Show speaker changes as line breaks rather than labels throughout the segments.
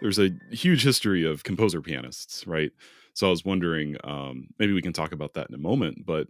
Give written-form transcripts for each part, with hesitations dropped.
there's a huge history of composer pianists, right? So I was wondering, maybe we can talk about that in a moment, but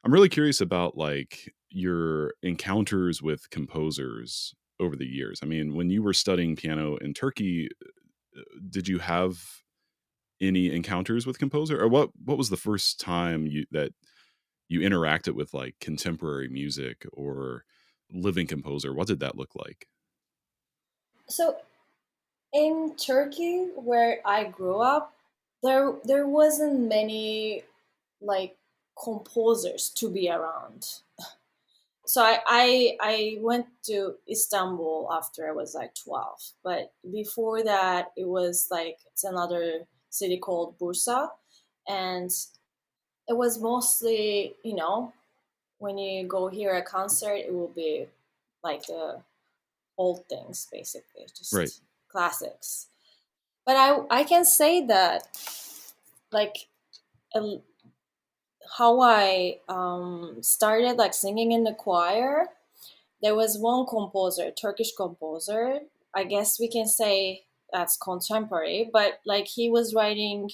I'm really curious about like your encounters with composers over the years. I mean, when you were studying piano in Turkey, did you have any encounters with composer, or what was the first time you interacted with like contemporary music or living composer? What did that look like?
So in Turkey, where I grew up, there wasn't many like composers to be around. So I went to Istanbul after I was like 12, but before that it was like it's another city called Bursa, and it was mostly, when you go hear a concert, it will be like the old things basically,
Right.
just classics. But I can say that like uh, how I started like singing in the choir. There was one composer, Turkish composer. I guess we can say that's contemporary, but like he was writing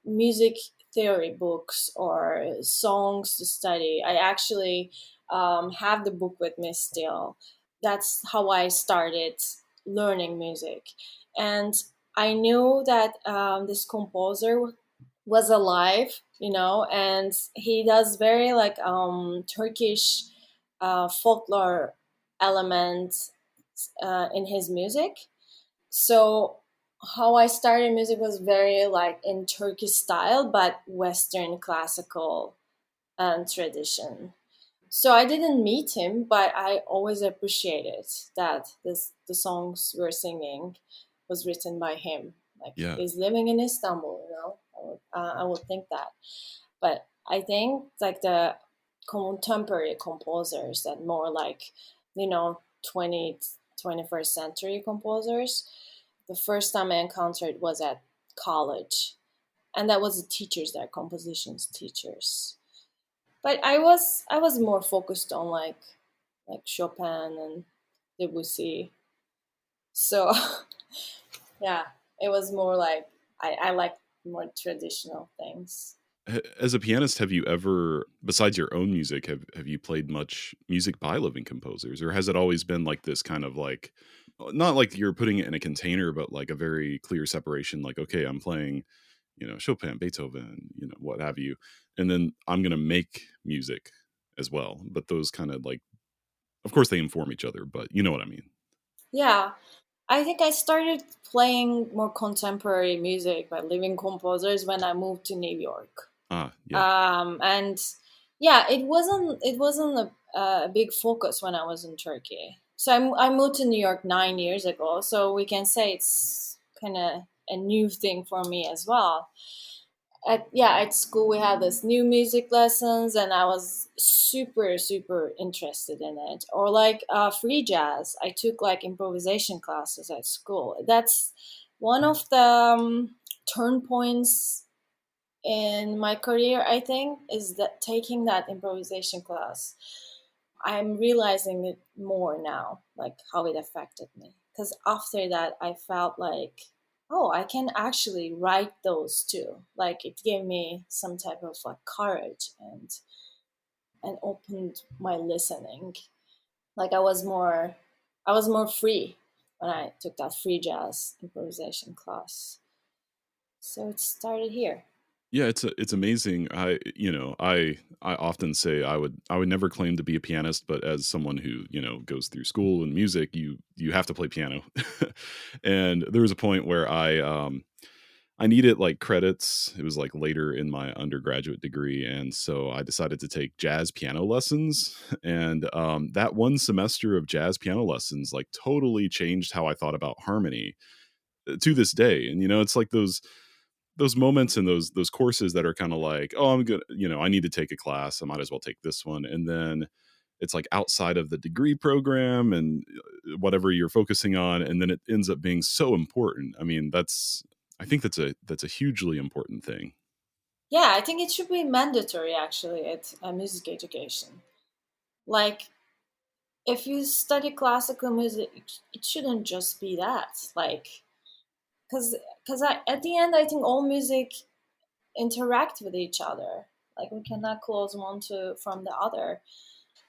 music theory books or songs to study. I actually have the book with me still. That's how I started learning music. And I knew that this composer was alive, and he does very like Turkish folklore elements in his music. So how I started music was very like in Turkish style, but Western classical tradition. So I didn't meet him, but I always appreciated that the songs we're singing was written by him. Like
Yeah.
he's living in Istanbul, I would think that. But I think like the contemporary composers that more like, you know, 20th, 21st century composers, the first time I encountered was at college. And that was the teachers there, compositions teachers. But I was more focused on like Chopin and Debussy. So yeah, it was more like I like more traditional things.
As a pianist, have you ever, besides your own music, have you played much music by living composers, or has it always been like this kind of like, not like you're putting it in a container, but like a very clear separation? Like, okay, I'm playing, Chopin, Beethoven, what have you, and then I'm gonna make music as well. But those kind of like, of course, they inform each other, but you know what I mean.
Yeah, I think I started playing more contemporary music by living composers when I moved to New York.
Ah, yeah,
And yeah, it wasn't a big focus when I was in Turkey. So I moved to New York 9 years ago. So we can say it's kind of a new thing for me as well. At school we had this new music lessons, and I was super interested in it. Or like free jazz, I took like improvisation classes at school. That's one of the turn points in my career, I think, is that taking that improvisation class. I'm realizing it more now, like how it affected me. Because after that, I felt like, oh, I can actually write those too. Like it gave me some type of like courage and opened my listening. Like I was more free when I took that free jazz improvisation class. So it started here.
yeah. It's amazing. I often say I would never claim to be a pianist, but as someone who goes through school and music, you have to play piano. And there was a point where I needed like credits. It was like later in my undergraduate degree. And so I decided to take jazz piano lessons. And that one semester of jazz piano lessons like totally changed how I thought about harmony to this day. And, it's like those moments and those courses that are kind of like, oh, I'm good. I need to take a class. I might as well take this one. And then it's like outside of the degree program and whatever you're focusing on. And then it ends up being so important. I mean, I think that's a hugely important thing.
Yeah, I think it should be mandatory actually at music education. Like, if you study classical music, it shouldn't just be that. Like, because at the end I think all music interact with each other. Like we cannot close one to from the other.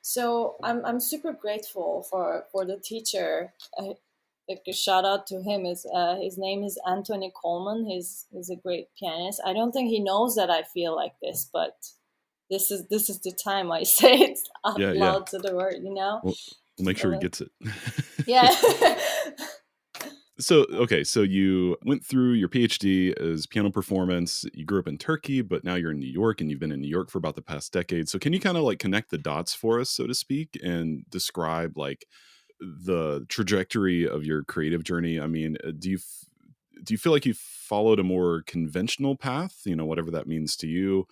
So I'm super grateful for the teacher. Like a shout out to him. Is his name is Anthony Coleman. He's a great pianist. I don't think he knows that I feel like this, but this is the time I say it out
Yeah, yeah.
loud to the world.
We'll make sure he
So,
gets it.
yeah.
So, okay, so you went through your PhD as piano performance. You grew up in Turkey, but now you're in New York and you've been in New York for about the past decade. So, can you kind of like connect the dots for us, so to speak, and describe like the trajectory of your creative journey? I mean, do you feel like you followed a more conventional path, whatever that means to you?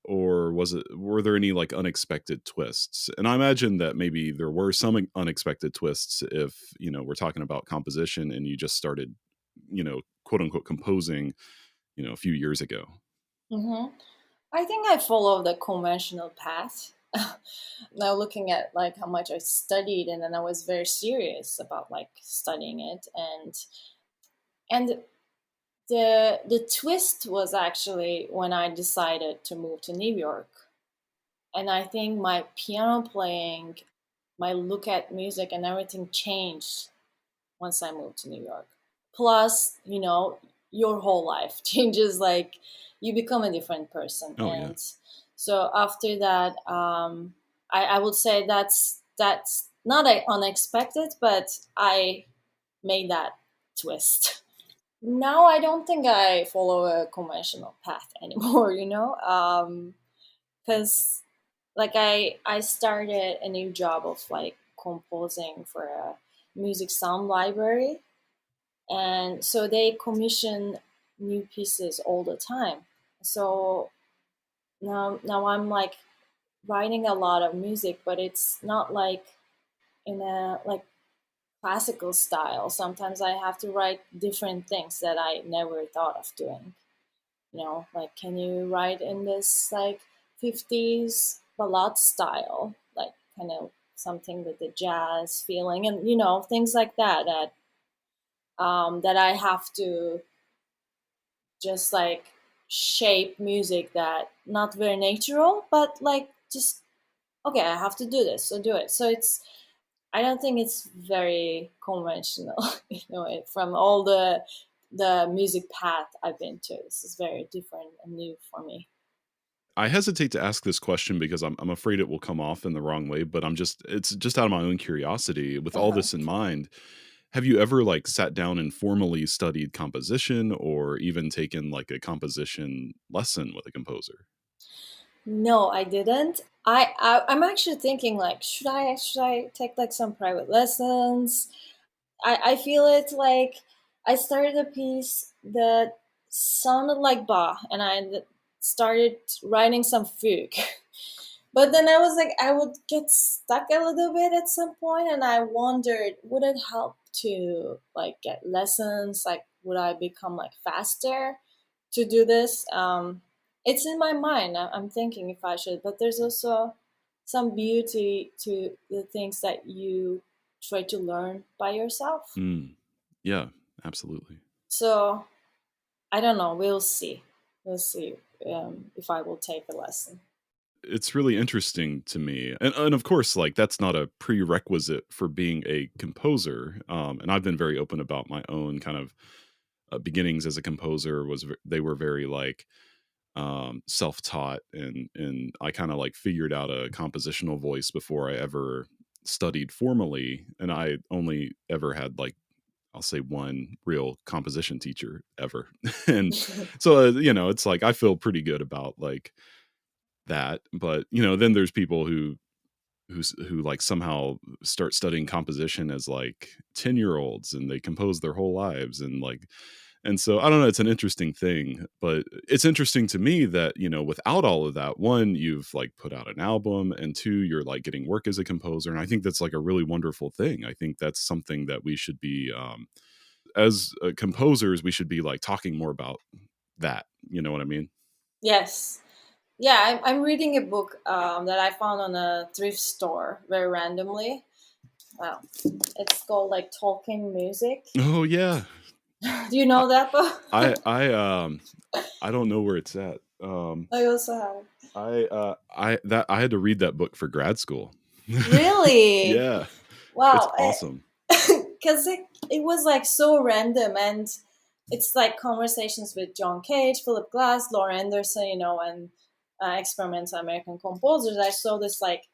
Or were there any like unexpected twists? And I imagine that maybe there were some unexpected twists if we're talking about composition and you just started quote unquote composing a few years ago.
Hmm. I think I follow the conventional path. Now looking at like how much I studied, and then I was very serious about like studying it, and the twist was actually when I decided to move to New York. And I think my piano playing, my look at music and everything changed once I moved to New York. Plus, your whole life changes. Like you become a different person,
Oh yeah.
and so after that, I would say that's not unexpected, but I made that twist. Now I don't think I follow a conventional path anymore. Because like I started a new job of like composing for a music sound library, and so they commission new pieces all the time. So now I'm like writing a lot of music, but it's not like in a like classical style. Sometimes I have to write different things that I never thought of doing. Like can you write in this like 50s ballad style, like kind of something with the jazz feeling, and things like that I have to just like shape music that not very natural, but like just okay, I have to do this, so do it. So I don't think it's very conventional, from all the music path I've been to. This is very different and new for me.
I hesitate to ask this question because I'm afraid it will come off in the wrong way, but it's just out of my own curiosity. With all
Uh-huh.
this in mind, have you ever like sat down and formally studied composition or even taken like a composition lesson with a composer?
No, I didn't. I'm actually thinking like, should I take like some private lessons? I feel it like I started a piece that sounded like Bach, and I started writing some fugue. But then I was like, I would get stuck a little bit at some point, and I wondered, would it help to like get lessons? Like, would I become like faster to do this? It's in my mind. I'm thinking if I should, but there's also some beauty to the things that you try to learn by yourself.
Mm, yeah, absolutely.
So I don't know. We'll see. We'll see if I will take a lesson.
It's really interesting to me, and of course, like that's not a prerequisite for being a composer. And I've been very open about my own kind of beginnings as a composer. They were very like self-taught, and I kind of like figured out a compositional voice before I ever studied formally, and I only ever had like I'll say one real composition teacher ever. And so it's like I feel pretty good about like that, but then there's people who like somehow start studying composition as like 10-year-olds and they compose their whole lives, and so I don't know, it's an interesting thing, but it's interesting to me that without all of that, one, you've like put out an album, and two, you're like getting work as a composer, and I think that's like a really wonderful thing. I think that's something that we should be as composers, we should be like talking more about that, you know what I mean?
Yes. Yeah, I'm reading a book that I found on a thrift store very randomly. Wow. It's called like Talking Music.
Oh yeah.
Do you know that book?
I don't know where it's at.
I also have.
I had to read that book for grad school.
Really?
Yeah, it's
Wow.
awesome.
Because it was like so random, and it's like conversations with John Cage, Philip Glass, Laura Anderson, and experimental American composers. I saw this like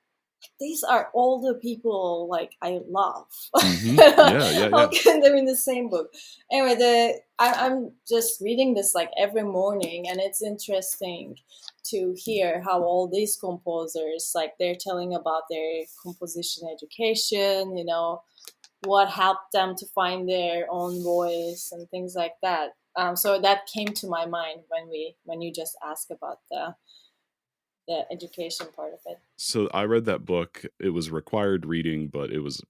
these are all the people like I love. How
Yeah.
can they're in the same book? Anyway, I'm just reading this like every morning, and it's interesting to hear how all these composers like they're telling about their composition education, what helped them to find their own voice and things like that. So that came to my mind when you just asked about the education part of it.
So I read that book. It was required reading, but it was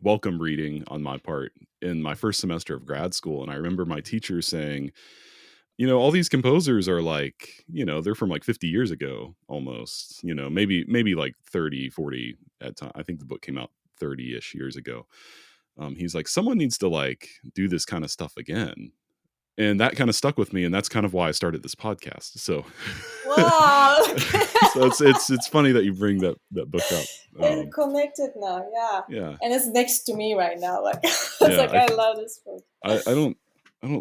welcome reading on my part in my first semester of grad school. And I remember my teacher saying, all these composers are like, they're from like 50 years ago almost, maybe like 30, 40 at time. I think the book came out 30-ish years ago. He's like, someone needs to like do this kind of stuff again. And that kind of stuck with me, and that's kind of why I started this podcast. So,
Wow.
so it's funny that you bring that book up.
It's connected now, yeah.
Yeah,
and it's next to me right now. Like,
yeah,
I love this book.
I don't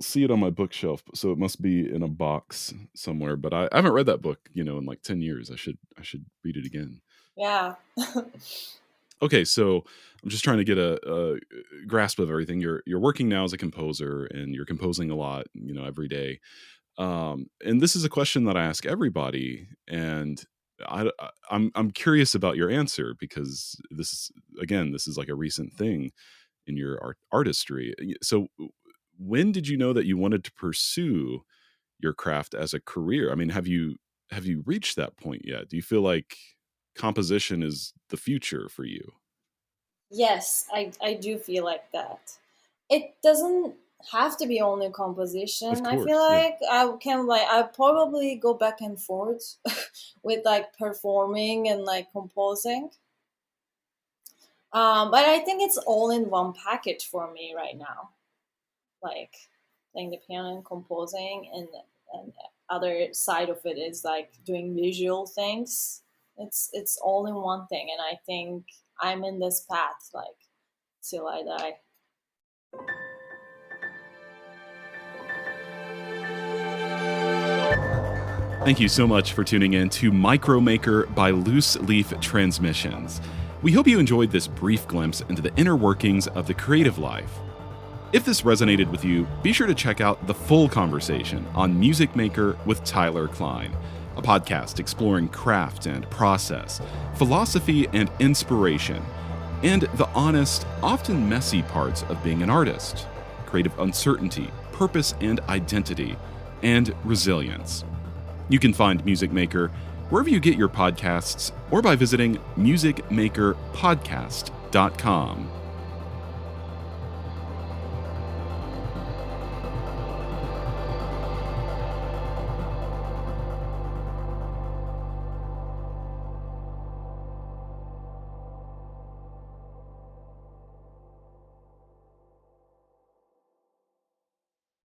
see it on my bookshelf, so it must be in a box somewhere. But I haven't read that book, in like 10 years. I should read it again.
Yeah.
Okay, so I'm just trying to get a grasp of everything. You're working now as a composer, and you're composing a lot, every day. And this is a question that I ask everybody, and I'm curious about your answer, because this is like a recent thing in your artistry. So, when did you know that you wanted to pursue your craft as a career? I mean, have you reached that point yet? Do you feel like composition is the future for you?
Yes, I do feel like that. It doesn't have to be only
Of
composition. I feel
course, yeah.
like I probably go back and forth with like performing and like composing. But I think it's all in one package for me right now. Like playing the piano and composing, and other side of it is like doing visual things. It's all in one thing, and I think I'm in this path like till I die.
Thank you so much for tuning in to Micromaker by Loose Leaf Transmissions. We hope you enjoyed this brief glimpse into the inner workings of the creative life. If this resonated with you, be sure to check out the full conversation on Music Maker with Tyler Klein, a podcast exploring craft and process, philosophy and inspiration, and the honest, often messy parts of being an artist, creative uncertainty, purpose and identity, and resilience. You can find Music Maker wherever you get your podcasts, or by visiting musicmakerpodcast.com.